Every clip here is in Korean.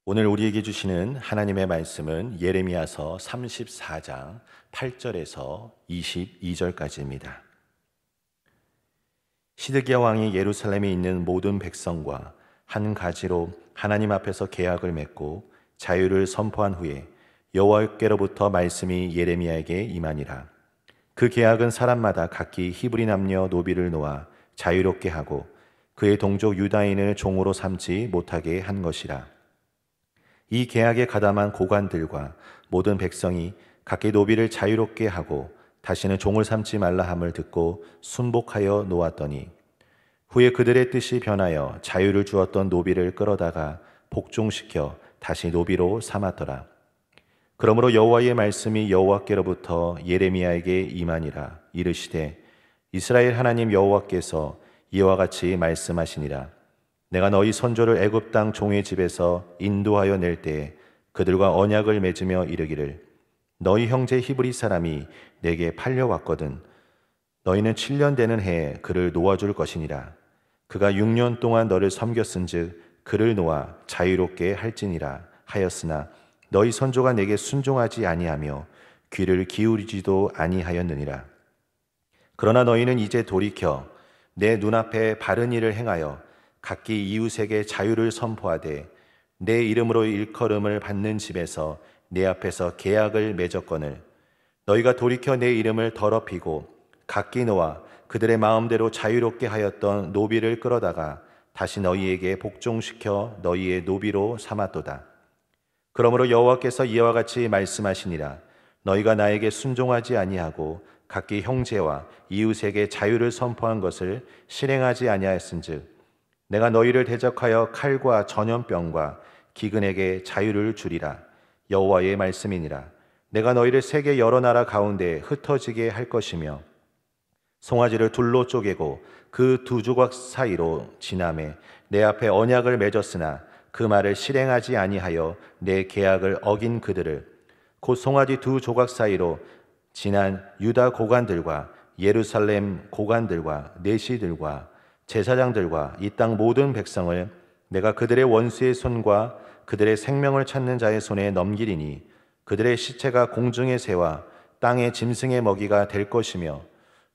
오늘 우리에게 주시는 하나님의 말씀은 예레미야서 34장 8절에서 22절까지입니다. 시드기야 왕이 예루살렘에 있는 모든 백성과 한 가지로 하나님 앞에서 계약을 맺고 자유를 선포한 후에 여호와께로부터 말씀이 예레미야에게 임하니라. 그 계약은 사람마다 각기 히브리 남녀 노비를 놓아 자유롭게 하고 그의 동족 유다인을 종으로 삼지 못하게 한 것이라. 이 계약에 가담한 고관들과 모든 백성이 각기 노비를 자유롭게 하고 다시는 종을 삼지 말라 함을 듣고 순복하여 놓았더니 후에 그들의 뜻이 변하여 자유를 주었던 노비를 끌어다가 복종시켜 다시 노비로 삼았더라. 그러므로 여호와의 말씀이 여호와께로부터 예레미야에게 임하니라. 이르시되 이스라엘 하나님 여호와께서 이와 같이 말씀하시니라. 내가 너희 선조를 애굽 땅 종의 집에서 인도하여 낼 때에 그들과 언약을 맺으며 이르기를 너희 형제 히브리 사람이 내게 팔려왔거든 너희는 7년 되는 해에 그를 놓아줄 것이니라. 그가 6년 동안 너를 섬겼은즉 그를 놓아 자유롭게 할지니라 하였으나 너희 선조가 내게 순종하지 아니하며 귀를 기울이지도 아니하였느니라. 그러나 너희는 이제 돌이켜 내 눈앞에 바른 일을 행하여 각기 이웃에게 자유를 선포하되 내 이름으로 일컬음을 받는 집에서 내 앞에서 계약을 맺었거늘 너희가 돌이켜 내 이름을 더럽히고 각기 놓아 그들의 마음대로 자유롭게 하였던 노비를 끌어다가 다시 너희에게 복종시켜 너희의 노비로 삼았도다. 그러므로 여호와께서 이와 같이 말씀하시니라. 너희가 나에게 순종하지 아니하고 각기 형제와 이웃에게 자유를 선포한 것을 실행하지 아니하였은즉 내가 너희를 대적하여 칼과 전염병과 기근에게 자유를 주리라. 여호와의 말씀이니라. 내가 너희를 세계 여러 나라 가운데 흩어지게 할 것이며 송아지를 둘로 쪼개고 그 두 조각 사이로 지나매 내 앞에 언약을 맺었으나 그 말을 실행하지 아니하여 내 계약을 어긴 그들을 곧 송아지 두 조각 사이로 지난 유다 고관들과 예루살렘 고관들과 내시들과 제사장들과 이 땅 모든 백성을 내가 그들의 원수의 손과 그들의 생명을 찾는 자의 손에 넘기리니 그들의 시체가 공중의 새와 땅의 짐승의 먹이가 될 것이며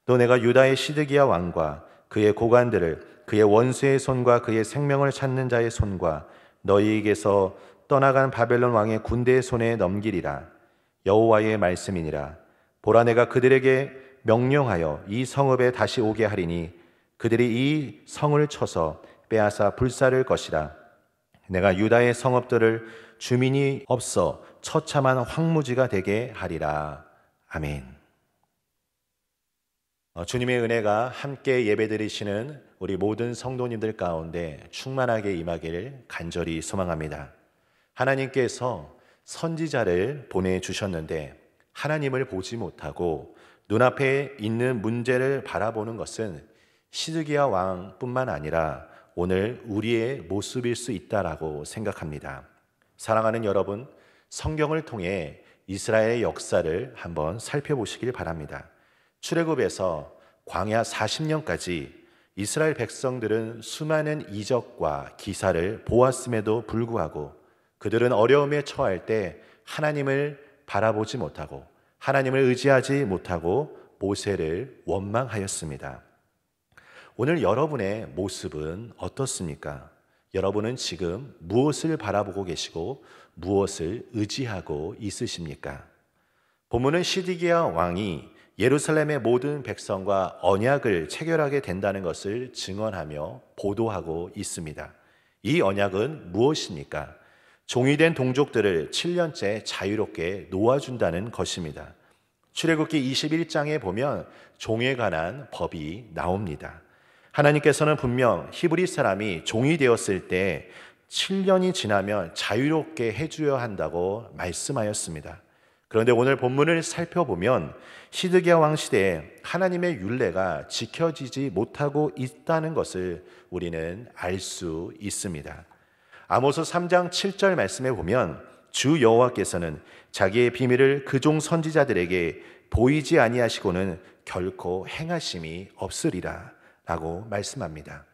또 내가 유다의 시드기야 왕과 그의 고관들을 그의 원수의 손과 그의 생명을 찾는 자의 손과 너희에게서 떠나간 바벨론 왕의 군대의 손에 넘기리라. 여호와의 말씀이니라. 보라 내가 그들에게 명령하여 이 성읍에 다시 오게 하리니 그들이 이 성을 쳐서 빼앗아 불사를 것이라. 내가 유다의 성읍들을 주민이 없어 처참한 황무지가 되게 하리라. 아멘. 주님의 은혜가 함께 예배드리시는 우리 모든 성도님들 가운데 충만하게 임하기를 간절히 소망합니다. 하나님께서 선지자를 보내주셨는데 하나님을 보지 못하고 눈앞에 있는 문제를 바라보는 것은 시드기야 왕뿐만 아니라 오늘 우리의 모습일 수 있다라고 생각합니다. 사랑하는 여러분, 성경을 통해 이스라엘의 역사를 한번 살펴보시길 바랍니다. 출애굽에서 광야 40년까지 이스라엘 백성들은 수많은 이적과 기사를 보았음에도 불구하고 그들은 어려움에 처할 때 하나님을 바라보지 못하고 하나님을 의지하지 못하고 모세를 원망하였습니다. 오늘 여러분의 모습은 어떻습니까? 여러분은 지금 무엇을 바라보고 계시고 무엇을 의지하고 있으십니까? 본문은 시드기야 왕이 예루살렘의 모든 백성과 언약을 체결하게 된다는 것을 증언하며 보도하고 있습니다. 이 언약은 무엇입니까? 종이 된 동족들을 7년째 자유롭게 놓아준다는 것입니다. 출애굽기 21장에 보면 종에 관한 법이 나옵니다. 하나님께서는 분명 히브리 사람이 종이 되었을 때 7년이 지나면 자유롭게 해주어야 한다고 말씀하였습니다. 그런데 오늘 본문을 살펴보면 시드기야 왕 시대에 하나님의 율례가 지켜지지 못하고 있다는 것을 우리는 알 수 있습니다. 아모스 3장 7절 말씀에 보면 주 여호와께서는 자기의 비밀을 그종 선지자들에게 보이지 아니하시고는 결코 행하심이 없으리라 라고 말씀합니다.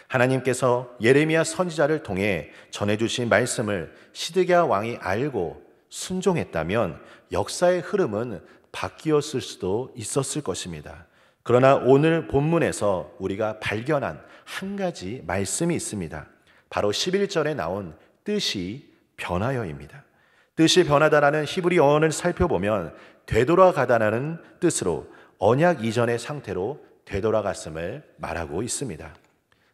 하나님께서 예레미야 선지자를 통해 전해주신 말씀을 시드기야 왕이 알고 순종했다면 역사의 흐름은 바뀌었을 수도 있었을 것입니다. 그러나 오늘 본문에서 우리가 발견한 한 가지 말씀이 있습니다. 바로 11절에 나온 뜻이 변하여입니다. 뜻이 변하다라는 히브리 어원을 살펴보면 되돌아가다라는 뜻으로 언약 이전의 상태로 되돌아갔음을 말하고 있습니다.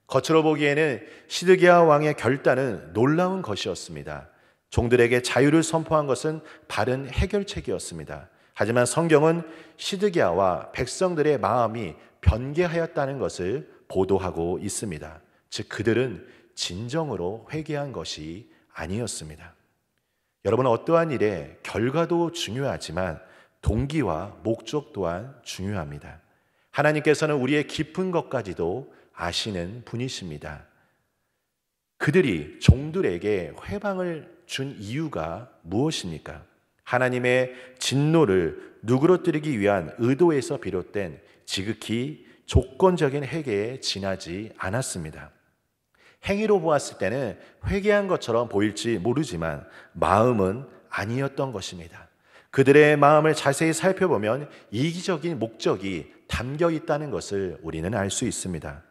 겉으로 보기에는 시드기야 왕의 결단은 놀라운 것이었습니다. 종들에게 자유를 선포한 것은 바른 해결책이었습니다. 하지만 성경은 시드기야와 백성들의 마음이 변개하였다는 것을 보도하고 있습니다. 즉 그들은 진정으로 회개한 것이 아니었습니다. 여러분, 어떠한 일의 결과도 중요하지만 동기와 목적 또한 중요합니다. 하나님께서는 우리의 깊은 것까지도 아시는 분이십니다. 그들이 종들에게 회방을 준 이유가 무엇입니까? 하나님의 진노를 누그러뜨리기 위한 의도에서 비롯된 지극히 조건적인 회개에 지나지 않았습니다. 행위로 보았을 때는 회개한 것처럼 보일지 모르지만 마음은 아니었던 것입니다. 그들의 마음을 자세히 살펴보면 이기적인 목적이 담겨 있다는 것을 우리는 알 수 있습니다.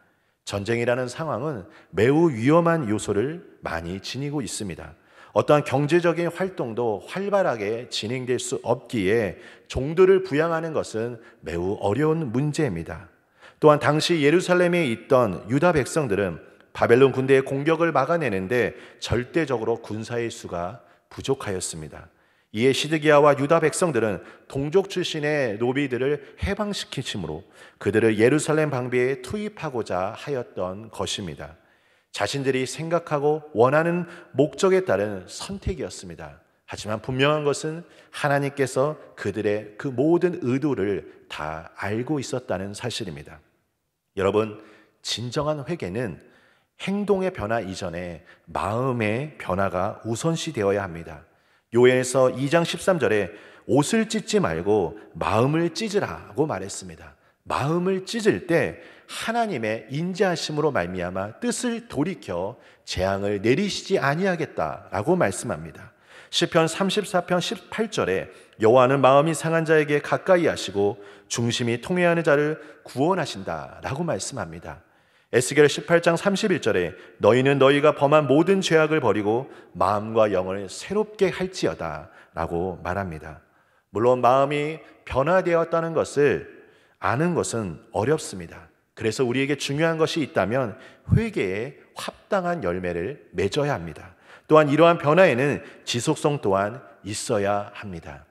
전쟁이라는 상황은 매우 위험한 요소를 많이 지니고 있습니다. 어떠한 경제적인 활동도 활발하게 진행될 수 없기에 종들을 부양하는 것은 매우 어려운 문제입니다. 또한 당시 예루살렘에 있던 유다 백성들은 바벨론 군대의 공격을 막아내는데 절대적으로 군사의 수가 부족하였습니다. 이에 시드기야와 유다 백성들은 동족 출신의 노비들을 해방시키심으로 그들을 예루살렘 방비에 투입하고자 하였던 것입니다. 자신들이 생각하고 원하는 목적에 따른 선택이었습니다. 하지만 분명한 것은 하나님께서 그들의 그 모든 의도를 다 알고 있었다는 사실입니다. 여러분, 진정한 회개는 행동의 변화 이전에 마음의 변화가 우선시 되어야 합니다. 요엘서 2장 13절에 옷을 찢지 말고 마음을 찢으라고 말했습니다. 마음을 찢을 때 하나님의 인자하심으로 말미암아 뜻을 돌이켜 재앙을 내리시지 아니하겠다라고 말씀합니다. 시편 34편 18절에 여호와는 마음이 상한 자에게 가까이 하시고 중심이 통회하는 자를 구원하신다라고 말씀합니다. 에스겔 18장 31절에 너희는 너희가 범한 모든 죄악을 버리고 마음과 영을 새롭게 할지어다 라고 말합니다. 물론 마음이 변화되었다는 것을 아는 것은 어렵습니다. 그래서 우리에게 중요한 것이 있다면 회개에 합당한 열매를 맺어야 합니다. 또한 이러한 변화에는 지속성 또한 있어야 합니다.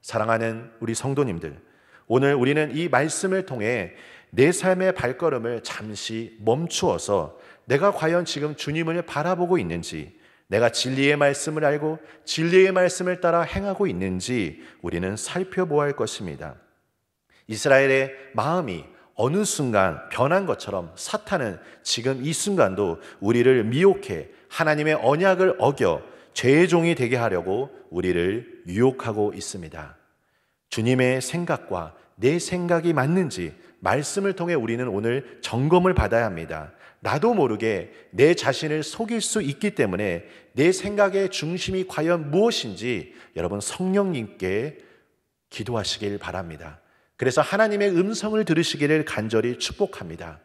사랑하는 우리 성도님들, 오늘 우리는 이 말씀을 통해 내 삶의 발걸음을 잠시 멈추어서 내가 과연 지금 주님을 바라보고 있는지, 내가 진리의 말씀을 알고 진리의 말씀을 따라 행하고 있는지 우리는 살펴보아야 할 것입니다. 이스라엘의 마음이 어느 순간 변한 것처럼 사탄은 지금 이 순간도 우리를 미혹해 하나님의 언약을 어겨 죄의 종이 되게 하려고 우리를 유혹하고 있습니다. 주님의 생각과 내 생각이 맞는지 말씀을 통해 우리는 오늘 점검을 받아야 합니다. 나도 모르게 내 자신을 속일 수 있기 때문에 내 생각의 중심이 과연 무엇인지 여러분 성령님께 기도하시길 바랍니다. 그래서 하나님의 음성을 들으시기를 간절히 축복합니다.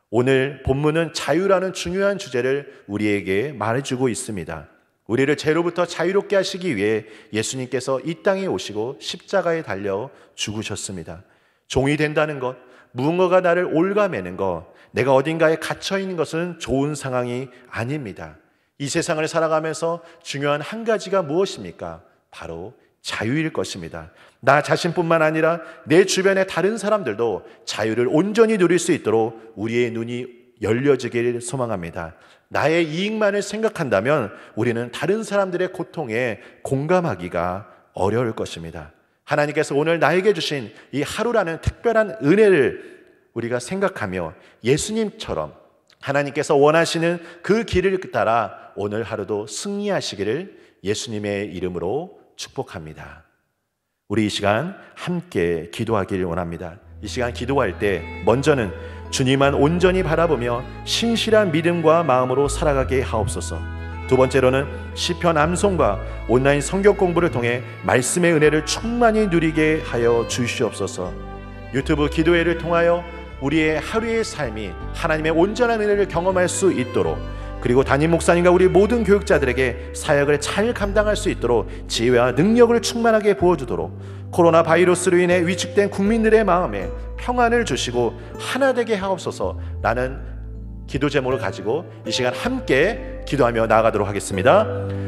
오늘 본문은 자유라는 중요한 주제를 우리에게 말해주고 있습니다. 우리를 죄로부터 자유롭게 하시기 위해 예수님께서 이 땅에 오시고 십자가에 달려 죽으셨습니다. 종이 된다는 것, 무언가가 나를 올가매는 것, 내가 어딘가에 갇혀있는 것은 좋은 상황이 아닙니다. 이 세상을 살아가면서 중요한 한 가지가 무엇입니까? 바로 자유일 것입니다. 나 자신뿐만 아니라 내 주변의 다른 사람들도 자유를 온전히 누릴 수 있도록 우리의 눈이 열려지기를 소망합니다. 나의 이익만을 생각한다면 우리는 다른 사람들의 고통에 공감하기가 어려울 것입니다. 하나님께서 오늘 나에게 주신 이 하루라는 특별한 은혜를 우리가 생각하며 예수님처럼 하나님께서 원하시는 그 길을 따라 오늘 하루도 승리하시기를 예수님의 이름으로 축복합니다. 우리 이 시간 함께 기도하기를 원합니다. 이 시간 기도할 때 먼저는 주님만 온전히 바라보며 신실한 믿음과 마음으로 살아가게 하옵소서. 두 번째로는 시편 암송과 온라인 성경 공부를 통해 말씀의 은혜를 충만히 누리게 하여 주시옵소서. 유튜브 기도회를 통하여 우리의 하루의 삶이 하나님의 온전한 은혜를 경험할 수 있도록, 그리고 담임 목사님과 우리 모든 교육자들에게 사역을 잘 감당할 수 있도록 지혜와 능력을 충만하게 부어주도록, 코로나 바이러스로 인해 위축된 국민들의 마음에 평안을 주시고 하나 되게 하옵소서. 라는 기도 제목을 가지고 이 시간 함께 기도하며 나아가도록 하겠습니다.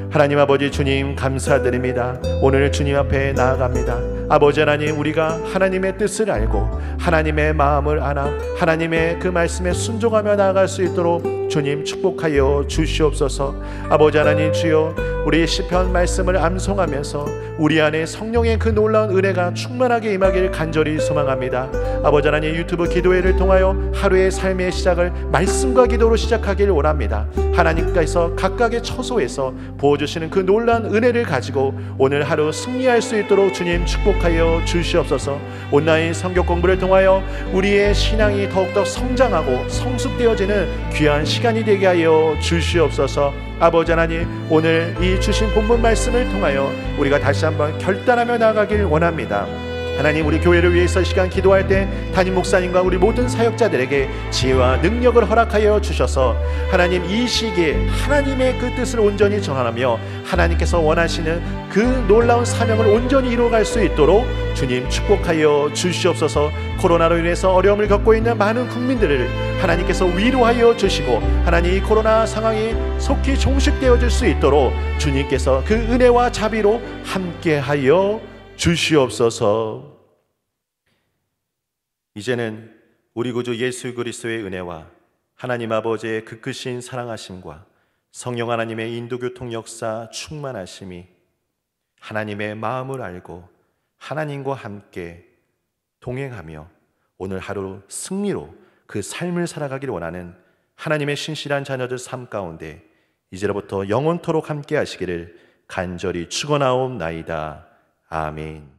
하나님 아버지, 주님 감사드립니다. 오늘 주님 앞에 나아갑니다. 아버지 하나님, 우리가 하나님의 뜻을 알고 하나님의 마음을 알아 하나님의 그 말씀에 순종하며 나아갈 수 있도록 주님 축복하여 주시옵소서. 아버지 하나님, 주여 우리 시편 말씀을 암송하면서 우리 안에 성령의 그 놀라운 은혜가 충만하게 임하길 간절히 소망합니다. 아버지 하나님, 유튜브 기도회를 통하여 하루의 삶의 시작을 말씀과 기도로 시작하길 원합니다. 하나님께서 각각의 처소에서 부어주시는 그 놀라운 은혜를 가지고 오늘 하루 승리할 수 있도록 주님 축복하여 주시옵소서. 온라인 성경 공부를 통하여 우리의 신앙이 더욱더 성장하고 성숙되어지는 귀한 시간이 되게 하여 주시옵소서. 아버지 하나님, 오늘 이 주신 본문 말씀을 통하여 우리가 다시 한번 결단하며 나아가길 원합니다. 하나님, 우리 교회를 위해서 시간 기도할 때 담임 목사님과 우리 모든 사역자들에게 지혜와 능력을 허락하여 주셔서 하나님, 이 시기에 하나님의 그 뜻을 온전히 전하며 하나님께서 원하시는 그 놀라운 사명을 온전히 이루어갈 수 있도록 주님 축복하여 주시옵소서. 코로나로 인해서 어려움을 겪고 있는 많은 국민들을 하나님께서 위로하여 주시고, 하나님 이 코로나 상황이 속히 종식되어질 수 있도록 주님께서 그 은혜와 자비로 함께하여 주시옵소서. 이제는 우리 구주 예수 그리스도의 은혜와 하나님 아버지의 그 크신 사랑하심과 성령 하나님의 인도교통 역사 충만하심이 하나님의 마음을 알고 하나님과 함께 동행하며 오늘 하루 승리로 그 삶을 살아가기를 원하는 하나님의 신실한 자녀들 삶 가운데 이제로부터 영원토록 함께 하시기를 간절히 축원하옵나이다. 아멘.